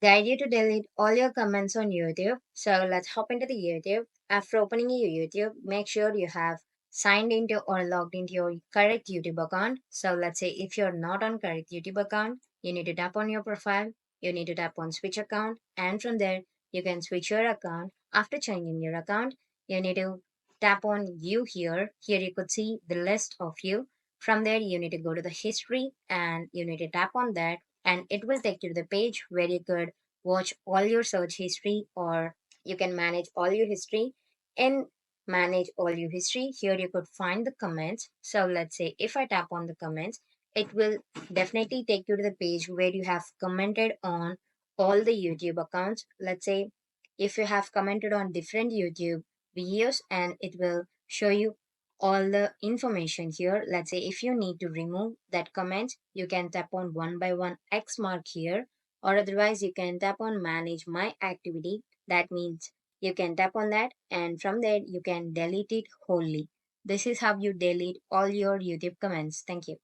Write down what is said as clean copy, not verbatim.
The idea to delete all your comments on YouTube. So let's hop into the YouTube. After opening your YouTube, make sure you have signed into or logged into your correct YouTube account. So let's say if you're not on correct YouTube account, you need to tap on your profile, you need to tap on switch account, and from there you can switch your account. After changing your account, you need to tap on you here. Here you could see the list of you. From there, you need to go to the history and you need to tap on that, and it will take you to the page where you could watch all your search history, or you can manage all your history. In manage all your history, here you could find the comments. So let's say if I tap on the comments, it will definitely take you to the page where you have commented on all the YouTube accounts. Let's say if you have commented on different YouTube videos, and it will show you all the information here. Let's say if you need to remove that comment, you can tap on one by one X mark here, or otherwise you can tap on manage my activity. That means you can tap on that, and from there you can delete it wholly. This is how you delete all your YouTube comments. Thank you.